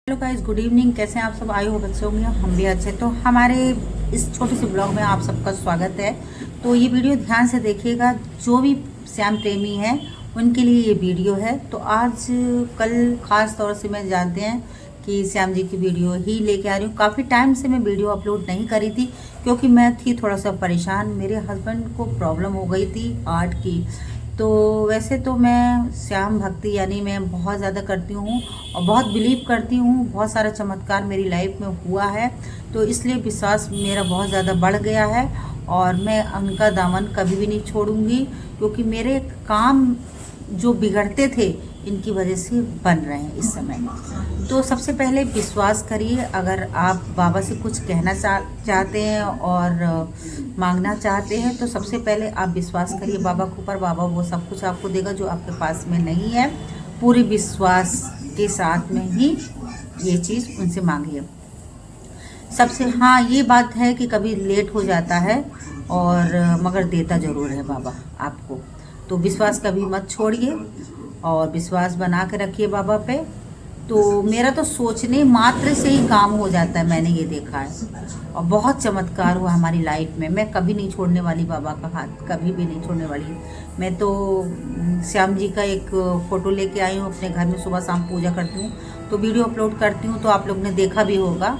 Hello guys, good evening. कैसे हैं आप सब? आए हो बच्चे होंगे, हम भी अच्छे। तो हमारे इस छोटे से ब्लॉग में आप सबका स्वागत है। तो ये वीडियो ध्यान से देखिएगा, जो भी श्याम प्रेमी हैं उनके लिए ये वीडियो है। तो आज कल ख़ास तौर से मैं जानते हैं कि श्याम जी की वीडियो ही लेके आ रही हूँ। काफ़ी टाइम से मैं वीडियो अपलोड नहीं करी थी क्योंकि मैं थी थोड़ा सा परेशान। मेरे हस्बैंड को प्रॉब्लम हो गई थी हार्ट की। तो वैसे तो मैं श्याम भक्ति यानी मैं बहुत ज़्यादा करती हूँ और बहुत बिलीव करती हूँ। बहुत सारा चमत्कार मेरी लाइफ में हुआ है, तो इसलिए विश्वास मेरा बहुत ज़्यादा बढ़ गया है और मैं उनका दामन कभी भी नहीं छोड़ूंगी, क्योंकि मेरे काम जो बिगड़ते थे इनकी वजह से बन रहे हैं इस समय। तो सबसे पहले विश्वास करिए। अगर आप बाबा से कुछ कहना चाहते हैं और मांगना चाहते हैं तो सबसे पहले आप विश्वास करिए बाबा के ऊपर। बाबा वो सब कुछ आपको देगा जो आपके पास में नहीं है। पूरे विश्वास के साथ में ही ये चीज़ उनसे मांगिए। सबसे हाँ, ये बात है कि कभी लेट हो जाता है और मगर देता ज़रूर है बाबा आपको। तो विश्वास कभी मत छोड़िए और विश्वास बना के रखिए बाबा पे। तो मेरा तो सोचने मात्र से ही काम हो जाता है, मैंने ये देखा है और बहुत चमत्कार हुआ हमारी लाइफ में। मैं कभी नहीं छोड़ने वाली बाबा का हाथ, कभी भी नहीं छोड़ने वाली। मैं तो श्याम जी का एक फ़ोटो लेके आई हूँ अपने घर में, सुबह शाम पूजा करती हूँ तो वीडियो अपलोड करती हूँ, तो आप लोग ने देखा भी होगा।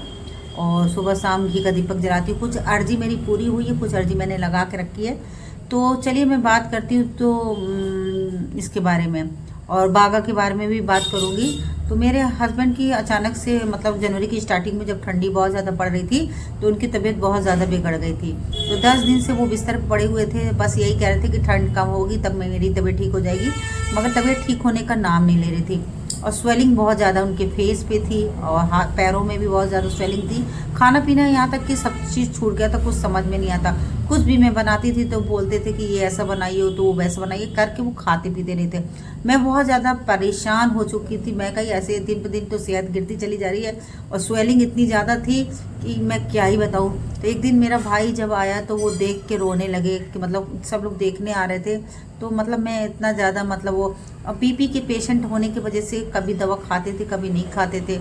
और सुबह शाम घी का दीपक जलाती हूँ। कुछ अर्जी मेरी पूरी हुई है, कुछ अर्जी मैंने लगा के रखी है। तो चलिए मैं बात करती हूँ तो इसके बारे में और बागा के बारे में भी बात करूँगी। तो मेरे हस्बैंड की अचानक से मतलब जनवरी की स्टार्टिंग में जब ठंडी बहुत ज़्यादा पड़ रही थी तो उनकी तबीयत बहुत ज़्यादा बिगड़ गई थी। तो 10 दिन से वो बिस्तर पर पड़े हुए थे, बस यही कह रहे थे कि ठंड कम होगी तब मेरी तबीयत ठीक हो जाएगी, मगर तबीयत ठीक होने का नाम नहीं ले रही थी। और स्वेलिंग बहुत ज़्यादा उनके फेस पे थी और हाथ पैरों में भी बहुत ज़्यादा स्वेलिंग थी। खाना पीना यहाँ तक कि सब चीज़ छूट गया था, कुछ समझ में नहीं आता। कुछ भी मैं बनाती थी तो बोलते थे कि ये ऐसा बनाइए हो तो वो वैसा बनाइए करके वो खाते पीते नहीं थे। मैं बहुत ज़्यादा परेशान हो चुकी थी। मैं कहीं ऐसे दिन पर दिन तो सेहत गिरती चली जा रही है और स्वेलिंग इतनी ज़्यादा थी कि मैं क्या ही बताऊँ। तो एक दिन मेरा भाई जब आया तो वो देख के रोने लगे कि मतलब सब लोग देखने आ रहे थे। तो मतलब मैं इतना ज़्यादा मतलब वो बीपी के पेशेंट होने की वजह से कभी दवा खाते थे कभी नहीं खाते थे,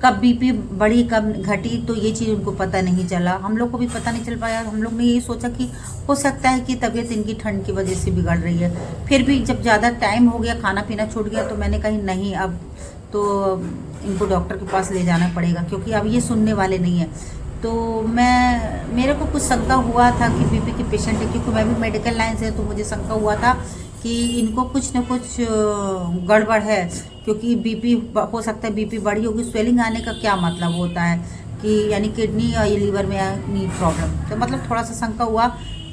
कब बीपी बढ़ी कब घटी तो ये चीज़ उनको पता नहीं चला। हम लोग को भी पता नहीं चल पाया। हम लोग ने यही सोचा कि हो सकता है कि तबीयत इनकी ठंड की वजह से बिगड़ रही है। फिर भी जब ज़्यादा टाइम हो गया, खाना पीना छूट गया, तो मैंने कही नहीं, अब तो इनको डॉक्टर के पास ले जाना पड़ेगा क्योंकि अब ये सुनने वाले नहीं है। तो मेरे को कुछ शंका हुआ था कि बीपी के पेशेंट है, क्योंकि मैं भी मेडिकल लाइन से, तो मुझे शंका हुआ था कि इनको कुछ न कुछ गड़बड़ है, क्योंकि बीपी हो सकता है बीपी बढ़ी होगी। स्वेलिंग आने का क्या मतलब होता है कि यानी किडनी या लीवर में यानी प्रॉब्लम, तो मतलब थोड़ा सा शंका हुआ।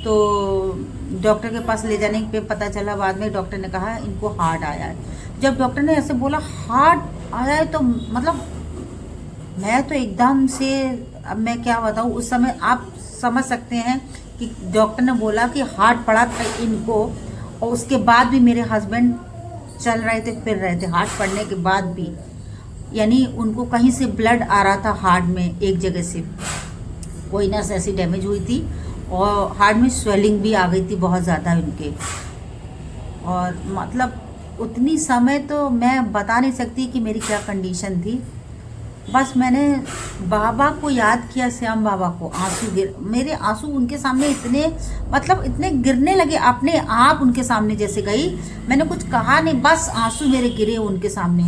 तो डॉक्टर के पास ले जाने पे पता चला बाद में, डॉक्टर ने कहा इनको हार्ट आया है। जब डॉक्टर ने ऐसे बोला हार्ट आया है तो मतलब मैं तो एकदम से, अब मैं क्या बताऊँ, उस समय आप समझ सकते हैं कि डॉक्टर ने बोला कि हार्ट पड़ा था इनको, और उसके बाद भी मेरे हस्बैंड चल रहे थे फिर रहे थे हार्ट पड़ने के बाद भी। यानी उनको कहीं से ब्लड आ रहा था हार्ट में, एक जगह से कोई नस ऐसी डैमेज हुई थी और हार्ट में स्वेलिंग भी आ गई थी बहुत ज़्यादा उनके। और मतलब उतनी समय तो मैं बता नहीं सकती कि मेरी क्या कंडीशन थी। बस मैंने बाबा को याद किया, श्याम बाबा को। मेरे आंसू उनके सामने इतने मतलब इतने गिरने लगे अपने आप, उनके सामने जैसे गई। मैंने कुछ कहा नहीं, बस आंसू मेरे गिरे उनके सामने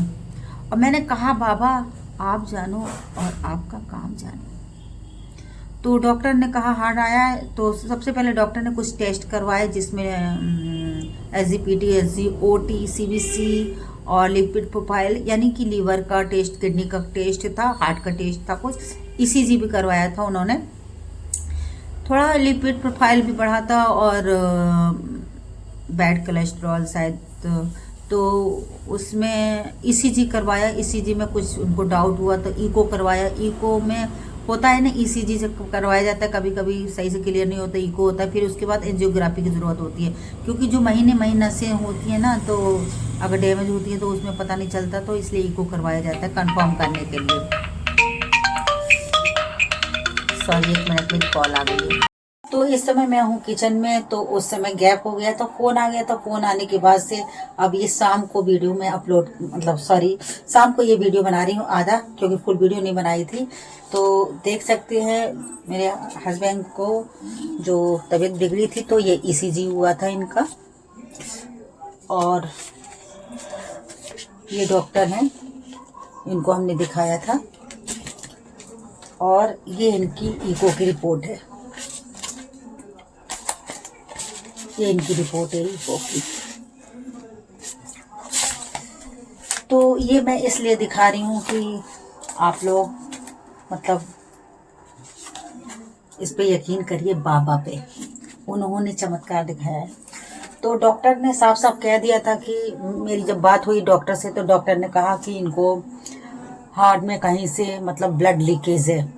और मैंने कहा बाबा आप जानो और आपका काम जानो। तो डॉक्टर ने कहा हार्ट आया है। तो सबसे पहले डॉक्टर ने कुछ टेस्ट करवाए जिसमें SGPT, SGOT, CBC और लिपिड प्रोफाइल यानी कि लीवर का टेस्ट, किडनी का टेस्ट था, हार्ट का टेस्ट था, कुछ ECG भी करवाया था उन्होंने। थोड़ा लिपिड प्रोफाइल भी बढ़ा था और बैड कोलेस्ट्रॉल शायद। तो उसमें ECG करवाया। ECG में कुछ उनको डाउट हुआ तो ईको करवाया। ईको में होता है ना, ECG से करवाया जाता है, कभी कभी सही से क्लियर नहीं होता, ईको होता है। फिर उसके बाद एंजियोग्राफी की ज़रूरत होती है, क्योंकि जो महीने नसें होती हैं ना, तो अगर डैमेज होती है तो उसमें पता नहीं चलता, तो इसलिए ईको करवाया जाता है कंफर्म करने के लिए। सॉरी, एक मिनट में कॉल आ गई है। तो इस समय मैं हूँ किचन में, तो उस समय गैप हो गया, तो फ़ोन आ गया। तो फ़ोन आने के बाद से अब ये शाम को वीडियो में अपलोड, मतलब सॉरी, शाम को ये वीडियो बना रही हूँ आधा, क्योंकि फुल वीडियो नहीं बनाई थी। तो देख सकते हैं मेरे हस्बैंड को जो तबीयत बिगड़ी थी, तो ये ECG हुआ था इनका, और ये डॉक्टर हैं, इनको हमने दिखाया था, और ये इनकी ईको की रिपोर्ट है। ये इनकी रिपोर्ट है ईको की। तो ये मैं इसलिए दिखा रही हूँ कि आप लोग मतलब इस पे यकीन करिए, बाबा पे उन्होंने चमत्कार दिखाया है। तो डॉक्टर ने साफ साफ कह दिया था कि, मेरी जब बात हुई डॉक्टर से, तो डॉक्टर ने कहा कि इनको हार्ट में कहीं से मतलब ब्लड लीकेज है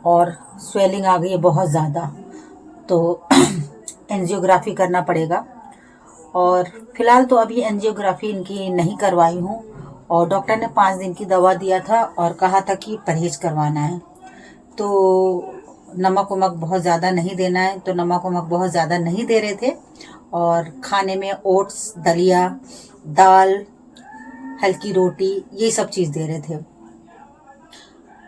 और स्वेलिंग आ गई है बहुत ज़्यादा, तो एंजियोग्राफी करना पड़ेगा। और फिलहाल तो अभी एंजियोग्राफी इनकी नहीं करवाई हूँ, और डॉक्टर ने 5 दिन की दवा दिया था और कहा था कि परहेज करवाना है। तो नमक वमक बहुत ज़्यादा नहीं देना है, तो नमक वमक बहुत ज़्यादा नहीं दे रहे थे, और खाने में ओट्स, दलिया, दाल, हल्की रोटी, ये सब चीज़ दे रहे थे।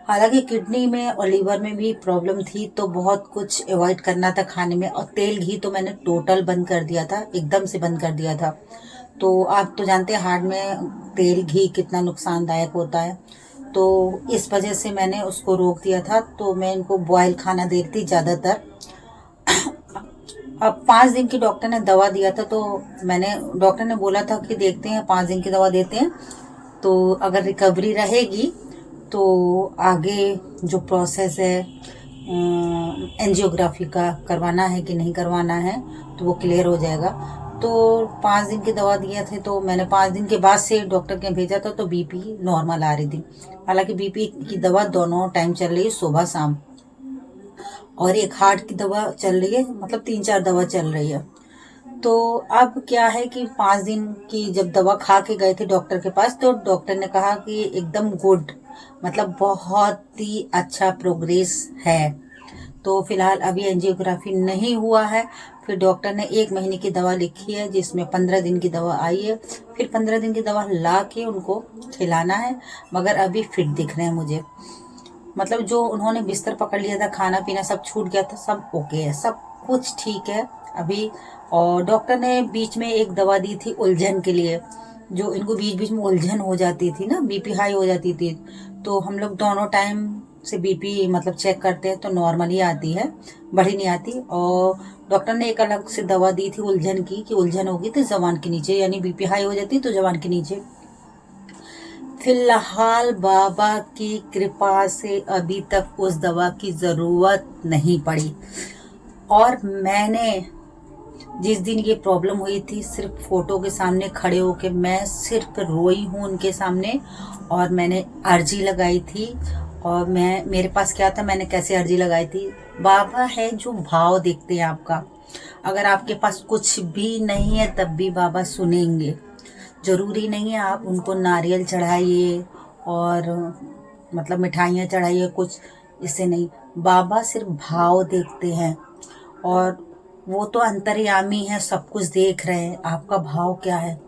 हालांकि किडनी में और लीवर में भी प्रॉब्लम थी, तो बहुत कुछ अवॉइड करना था खाने में, और तेल घी तो मैंने टोटल बंद कर दिया था, एकदम से बंद कर दिया था। तो आप तो जानते हैं हार्ट में तेल घी कितना नुकसानदायक होता है, तो इस वजह से मैंने उसको रोक दिया था। तो मैं इनको बॉयल खाना देती ज़्यादातर। अब 5 दिन की डॉक्टर ने दवा दिया था, तो डॉक्टर ने बोला था कि देखते हैं, 5 दिन की दवा देते हैं, तो अगर रिकवरी रहेगी तो आगे जो प्रोसेस है एंजियोग्राफी का करवाना है कि नहीं करवाना है, तो वो क्लियर हो जाएगा। तो 5 दिन की दवा दिया थे, तो मैंने 5 दिन के बाद से डॉक्टर के भेजा था, तो बीपी नॉर्मल आ रही थी। हालांकि बीपी की दवा दोनों टाइम चल रही है, सुबह शाम, और एक हार्ट की दवा चल रही है, मतलब 3-4 दवा चल रही है। तो अब क्या है कि 5 दिन की जब दवा खा के गए थे डॉक्टर के पास, तो डॉक्टर ने कहा कि एकदम गुड, मतलब बहुत ही अच्छा प्रोग्रेस है। तो फिलहाल अभी एंजियोग्राफी नहीं हुआ है। फिर डॉक्टर ने 1 महीने की दवा लिखी है, जिसमें 15 दिन की दवा आई है। फिर 15 दिन की दवा ला के उनको खिलाना है, मगर अभी फिट दिख रहे हैं मुझे, मतलब जो उन्होंने बिस्तर पकड़ लिया था, खाना पीना सब छूट गया था, सब ओके है, सब कुछ ठीक है अभी। और डॉक्टर ने बीच में एक दवा दी थी उलझन के लिए, जो इनको बीच बीच में उलझन हो जाती थी ना, बीपी हाई हो जाती थी, तो हम लोग दोनों टाइम से बीपी मतलब चेक करते हैं, तो नॉर्मल ही आती है, बढ़ी नहीं आती। और डॉक्टर ने एक अलग से दवा दी थी उलझन की, कि उलझन होगी तो जबान के नीचे, यानी बीपी हाई हो जाती तो जबान के नीचे। फिलहाल बाबा की कृपा से अभी तक उस दवा की ज़रूरत नहीं पड़ी। और मैंने जिस दिन ये प्रॉब्लम हुई थी, सिर्फ फोटो के सामने खड़े होके मैं सिर्फ रोई हूँ उनके सामने, और मैंने अर्जी लगाई थी। और मेरे पास क्या था, मैंने कैसे अर्जी लगाई थी, बाबा है जो भाव देखते हैं आपका। अगर आपके पास कुछ भी नहीं है तब भी बाबा सुनेंगे। ज़रूरी नहीं है आप उनको नारियल चढ़ाइए और मतलब मिठाइयाँ चढ़ाइए, कुछ इससे नहीं। बाबा सिर्फ भाव देखते हैं, और वो तो अंतर्यामी है, सब कुछ देख रहे हैं, आपका भाव क्या है।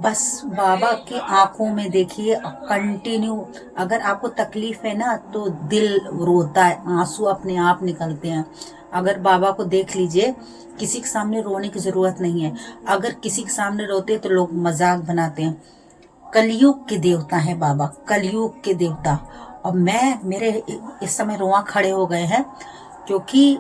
बस बाबा की आंखों में देखिए कंटिन्यू। अगर आपको तकलीफ है ना, तो दिल रोता है, आंसू अपने आप निकलते हैं। अगर बाबा को देख लीजिए, किसी के सामने रोने की ज़रूरत नहीं है। अगर किसी के सामने रोते तो लोग मजाक बनाते हैं। कलयुग के देवता हैं बाबा, कलयुग के देवता। और मेरे इस समय रोआ खड़े हो गए हैं, क्योंकि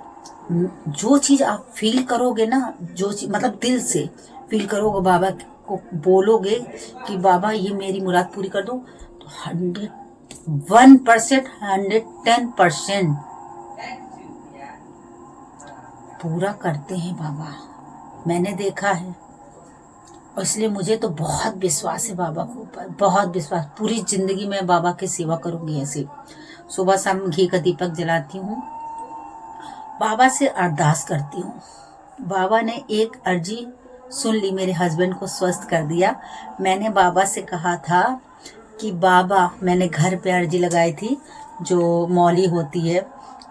जो चीज़ आप फील करोगे ना, जो चीज़ मतलब दिल से फील करोगे, बाबा को बोलोगे कि बाबा ये मेरी मुराद पूरी कर दो, तो 101%, 110% पूरा करते हैं बाबा। मैंने देखा है, और इसलिए मुझे तो बहुत विश्वास है बाबा के ऊपर, बहुत विश्वास। पूरी ज़िंदगी में बाबा की सेवा करूँगी ऐसे। सुबह शाम घी का दीपक जलाती हूँ, बाबा से अरदास करती हूँ। बाबा ने एक अर्जी सुन ली, मेरे हस्बैंड को स्वस्थ कर दिया। मैंने बाबा से कहा था कि बाबा, मैंने घर पे अर्जी लगाई थी, जो मौली होती है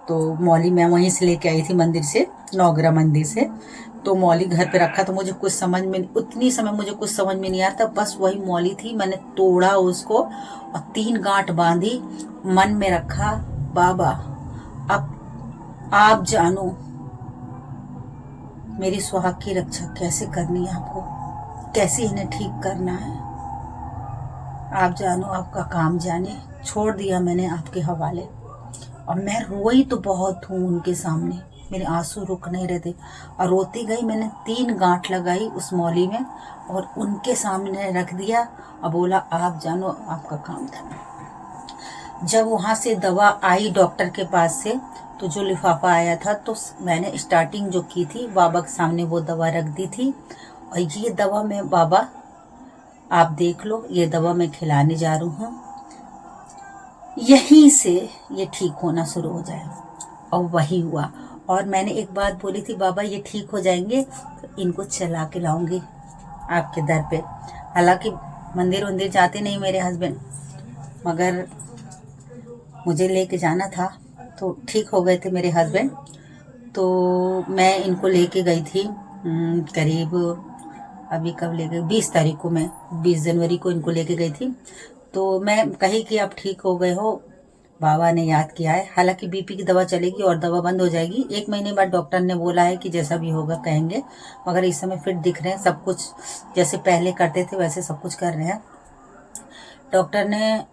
तो मौली मैं वहीं से लेके आई थी मंदिर से, नवग्रह मंदिर से। तो मौली घर पे रखा, तो मुझे कुछ समझ में, उतनी समय मुझे कुछ समझ में नहीं आता, बस वही मौली थी, मैंने तोड़ा उसको और 3 गांठ बांधी, मन में रखा बाबा अब आप जानो मेरी सुहाग की रक्षा कैसे करनी है, आपको कैसे इन्हें ठीक करना है, आप जानो, आपका काम जाने। छोड़ दिया मैंने आपके हवाले। और मैं रोई तो बहुत हूँ उनके सामने, मेरे आंसू रुक नहीं रहे थे और रोती गई। मैंने 3 गांठ लगाई उस मौली में और उनके सामने रख दिया और बोला आप जानो, आपका काम था। जब वहाँ से दवा आई डॉक्टर के पास से, तो जो लिफाफा आया था, तो मैंने स्टार्टिंग जो की थी बाबा के सामने वो दवा रख दी थी। और ये दवा मैं, बाबा आप देख लो, ये दवा मैं खिलाने जा रही हूँ, यहीं से ये ठीक होना शुरू हो जाए। और वही हुआ। और मैंने एक बात बोली थी, बाबा ये ठीक हो जाएंगे तो इनको चला के लाऊंगी आपके दर पे। हालांकि मंदिर वंदिर जाते नहीं मेरे हस्बैंड, मगर मुझे लेके जाना था, तो ठीक हो गए थे मेरे हस्बैंड। तो मैं इनको लेके गई थी करीब, अभी कब ले गई, 20 तारीख को, मैं 20 जनवरी को इनको लेके गई थी। तो मैं कही कि आप ठीक हो गए हो, बाबा ने याद किया है। हालांकि बीपी की दवा चलेगी और दवा बंद हो जाएगी 1 महीने बाद, डॉक्टर ने बोला है कि जैसा भी होगा कहेंगे। मगर इस समय फिट दिख रहे हैं, सब कुछ जैसे पहले करते थे वैसे सब कुछ कर रहे हैं। डॉक्टर ने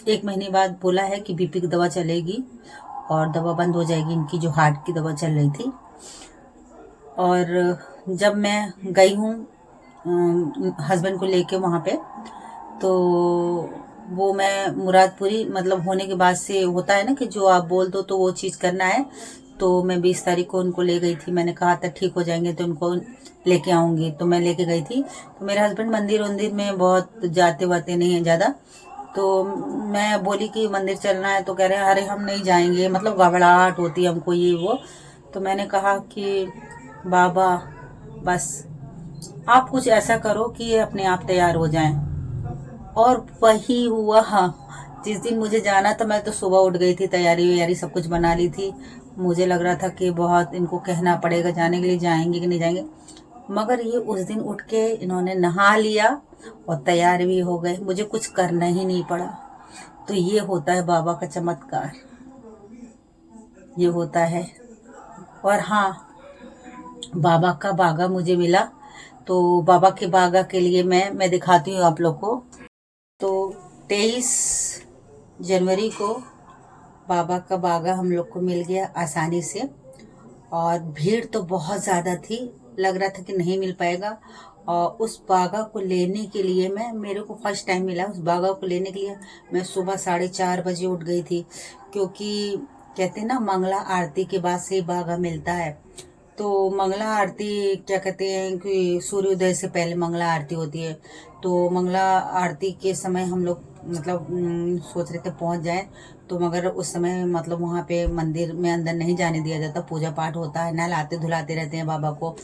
1 महीने बाद बोला है कि बीपी की दवा चलेगी और दवा बंद हो जाएगी, इनकी जो हार्ट की दवा चल रही थी। और जब मैं गई हूँ हस्बैंड को लेके वहाँ पे, तो वो मैं मुरादपुरी, मतलब होने के बाद से होता है ना कि जो आप बोल दो तो वो चीज़ करना है। तो मैं 20 तारीख को उनको ले गई थी, मैंने कहा था ठीक हो जाएंगे तो उनको लेके आऊँगी, तो मैं लेके गई थी। तो मेरे हस्बैंड मंदिर वंदिर में बहुत जाते वाते नहीं हैं ज़्यादा। तो मैं बोली कि मंदिर चलना है, तो कह रहे हैं अरे हम नहीं जाएंगे, मतलब घबराहट होती है हमको ये वो। तो मैंने कहा कि बाबा बस आप कुछ ऐसा करो कि ये अपने आप तैयार हो जाएं। और वही हुआ। हाँ, जिस दिन मुझे जाना था मैं तो सुबह उठ गई थी, तैयारी वैयारी सब कुछ बना ली थी। मुझे लग रहा था कि बहुत इनको कहना पड़ेगा जाने के लिए, जाएंगे कि नहीं जाएंगे। मगर ये उस दिन उठ के इन्होंने नहा लिया और तैयार भी हो गए, मुझे कुछ करना ही नहीं पड़ा। तो ये होता है बाबा का चमत्कार, ये होता है। और हाँ, बाबा का बागा मुझे मिला, तो बाबा के बागा के लिए मैं दिखाती हूँ आप लोग को। तो 23 जनवरी को बाबा का बागा हम लोग को मिल गया आसानी से। और भीड़ तो बहुत ज़्यादा थी, लग रहा था कि नहीं मिल पाएगा। और उस बागा को लेने के लिए मेरे को फर्स्ट टाइम मिला, उस बागा को लेने के लिए मैं सुबह 4:30 बजे उठ गई थी। क्योंकि कहते हैं ना मंगला आरती के बाद से बागा मिलता है। तो मंगला आरती क्या कहते हैं कि सूर्योदय से पहले मंगला आरती होती है। तो मंगला आरती के समय हम लोग मतलब सोच रहे थे पहुंच जाएं, तो मगर उस समय मतलब वहाँ पे मंदिर में अंदर नहीं जाने दिया जाता, पूजा पाठ होता है, नहलाते धुलाते रहते हैं बाबा को।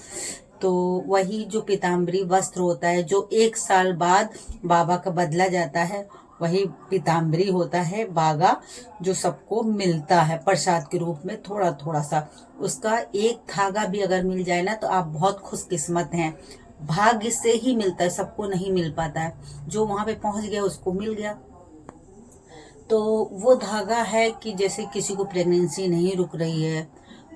तो वही जो पीताम्बरी वस्त्र होता है जो 1 साल बाद बाबा का बदला जाता है, वही पीताम्बरी होता है बागा, जो सबको मिलता है प्रसाद के रूप में थोड़ा थोड़ा सा। उसका एक धागा भी अगर मिल जाए ना तो आप बहुत खुशकिस्मत हैं। भाग्य से ही मिलता है, सबको नहीं मिल पाता है। जो वहां पे पहुंच गया उसको मिल गया। तो वो धागा है कि जैसे किसी को प्रेगनेंसी नहीं रुक रही है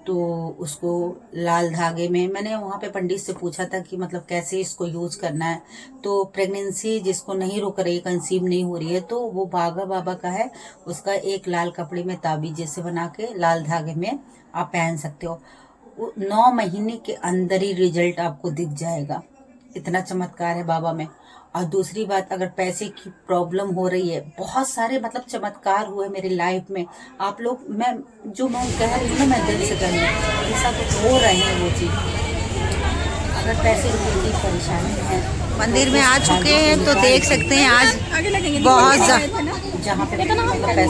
तो उसको लाल धागे में, मैंने वहाँ पे पंडित से पूछा था कि मतलब कैसे इसको यूज करना है। तो प्रेगनेंसी जिसको नहीं रुक रही, कंसीव नहीं हो रही है, तो वो बागा बाबा का है, उसका एक लाल कपड़े में ताबीज जैसे बना के लाल धागे में आप पहन सकते हो। 9 महीने के अंदर ही रिजल्ट आपको दिख जाएगा, इतना चमत्कार है बाबा में। और दूसरी बात, अगर पैसे की प्रॉब्लम हो रही है, बहुत सारे मतलब चमत्कार हुए मेरी लाइफ में। आप लोग, मैं कह रही हूँ ना, मैं दिल से कह रही हूँ, ऐसा तो हो रहे हैं वो चीज़। अगर पैसे की परेशानी है, मंदिर में आ चुके हैं तो देख सकते हैं आज बहुत जहाँ पे पैसा होता है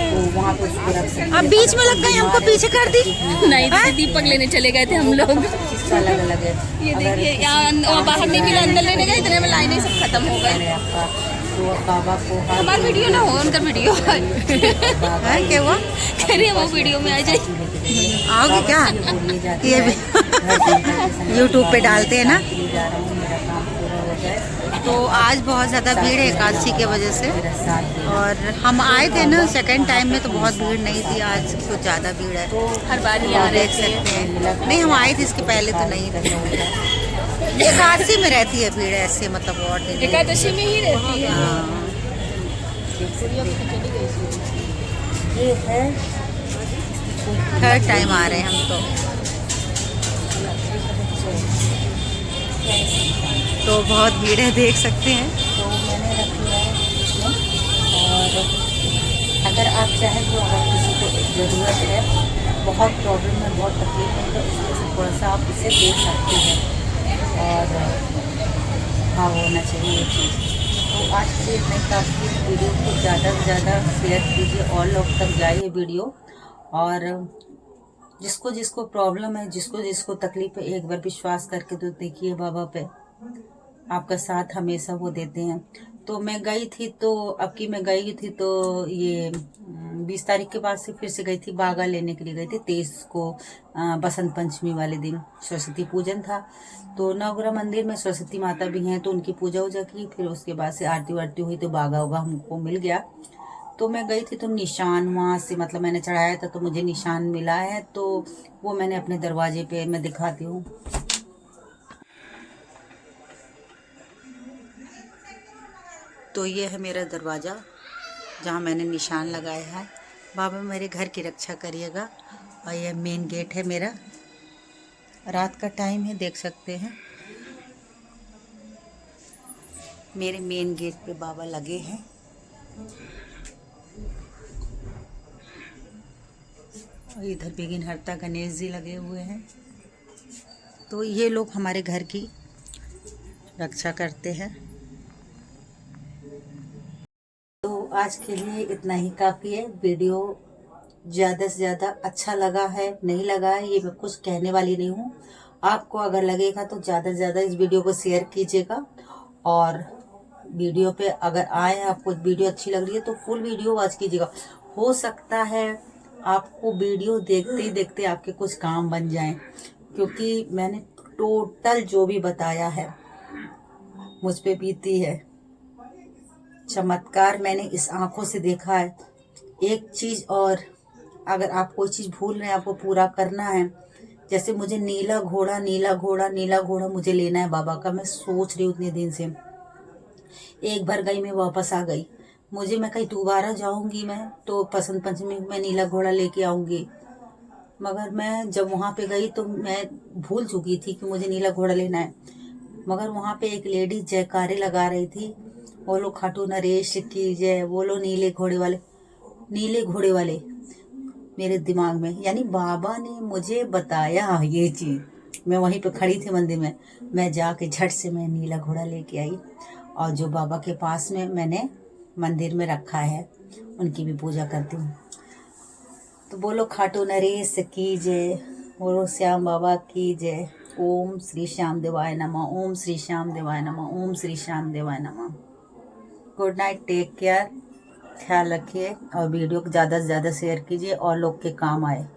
तो वहाँ पे उसको रख सकते हैं। अब बीच में लग गए, हमको पीछे कर दी। नहीं, दीपक लेने चले गए थे हम लोग। अलग अलग है, ये देखिए यहाँ बाहर नहीं मिला, अंदर लेने गए, इतने में लाइनें सब खत्म हो गई। आपका तो अब बाबा को हमारा वीडियो ना हो, उनका वीडियो है क्या हुआ? कह रही है वो वीडियो में आ जाए। आओगे क्या? ये भी यूट्यूब पे डालते हैं ना। तो आज बहुत ज़्यादा भीड़ है एकादशी के वजह से, और हम आए थे ना सेकंड टाइम में तो बहुत भीड़ नहीं थी, आज कुछ ज़्यादा भीड़ है। हर बार ही और देख सकते हैं, नहीं हम आए थे इसके पहले तो नहीं थी। एकादशी में रहती है भीड़ ऐसे, मतलब और दिन एकादशी में ही रहती है। ये है थर्ड टाइम आ रहे हैं हम तो बहुत भीड़ है देख सकते हैं। तो मैंने रख लिया है इसमें, और अगर आप चाहें तो अगर किसी को ज़रूरत है, बहुत प्रॉब्लम है, बहुत तकलीफ है, तो इसमें से थोड़ा सा आप इसे देख सकते हैं। और हाँ होना चाहिए ये चीज़। तो आज के लिए इतना काफ़ी, वीडियो को ज़्यादा से ज़्यादा शेयर कीजिए और लोग तक जाए ये वीडियो। और जिसको जिसको प्रॉब्लम है, जिसको जिसको तकलीफ है, एक बार विश्वास करके तो देखिए बाबा पे, आपका साथ हमेशा वो देते हैं। तो मैं गई थी, तो अब की मैं गई थी तो ये 20 तारीख के बाद से फिर से गई थी, बागा लेने के लिए गई थी। 23 को बसंत पंचमी वाले दिन सरस्वती पूजन था, तो नवग्रह मंदिर में सरस्वती माता भी हैं, तो उनकी पूजा वूजा की, फिर उसके बाद से आरती वारती हुई, तो बागा होगा हमको मिल गया। तो मैं गई थी तो निशान वहाँ से, मतलब मैंने चढ़ाया था तो मुझे निशान मिला है, तो वो मैंने अपने दरवाजे पे मैं दिखाती हूँ। तो ये है मेरा दरवाज़ा जहाँ मैंने निशान लगाया है। बाबा मेरे घर की रक्षा करिएगा। और यह मेन गेट है मेरा, रात का टाइम है देख सकते हैं। मेरे मेन गेट पे बाबा लगे हैं। और इधर विघ्नहर्ता गणेश जी लगे हुए हैं। तो ये लोग हमारे घर की रक्षा करते हैं। तो आज के लिए इतना ही काफ़ी है। वीडियो ज़्यादा से ज़्यादा अच्छा लगा है, नहीं लगा है, ये मैं कुछ कहने वाली नहीं हूँ। आपको अगर लगेगा तो ज़्यादा से ज़्यादा इस वीडियो को शेयर कीजिएगा। और वीडियो पे अगर आए, आपको वीडियो अच्छी लग रही है तो फुल वीडियो वॉच कीजिएगा। हो सकता है आपको वीडियो देखते ही देखते आपके कुछ काम बन जाएं, क्योंकि मैंने टोटल जो भी बताया है मुझ पे बीती है। चमत्कार मैंने इस आंखों से देखा है। एक चीज़ और, अगर आप कोई चीज़ भूल रहे हैं, आपको पूरा करना है, जैसे मुझे नीला घोड़ा नीला घोड़ा नीला घोड़ा मुझे लेना है बाबा का, मैं सोच रही हूँ उतने दिन से। एक बार गई, मैं वापस आ गई। मैं कहीं दोबारा जाऊंगी मैं तो बसंत पंचमी में नीला घोड़ा लेके आऊंगी, मगर मैं जब वहाँ पे गई तो मैं भूल चुकी थी कि मुझे नीला घोड़ा लेना है। मगर वहाँ पे एक लेडी जयकारे लगा रही थी, बोलो खाटू नरेश की जय, बोलो नीले घोड़े वाले मेरे दिमाग में, यानी बाबा ने मुझे बताया ये चीज़। मैं वहीं पे खड़ी थी मंदिर में, मैं जाके झट से मैं नीला घोड़ा लेके आई, और जो बाबा के पास में मैंने मंदिर में रखा है, उनकी भी पूजा करती हूँ। तो बोलो खाटू नरेश की जय, बोलो श्याम बाबा की जय। ओम श्री श्याम देवाय नमः, ओम श्री श्याम देवाय नमः, ओम श्री श्याम देवाय नमः। गुड नाइट, टेक केयर, ख्याल रखिए, और वीडियो को ज़्यादा से ज़्यादा शेयर कीजिए और लोग के काम आए।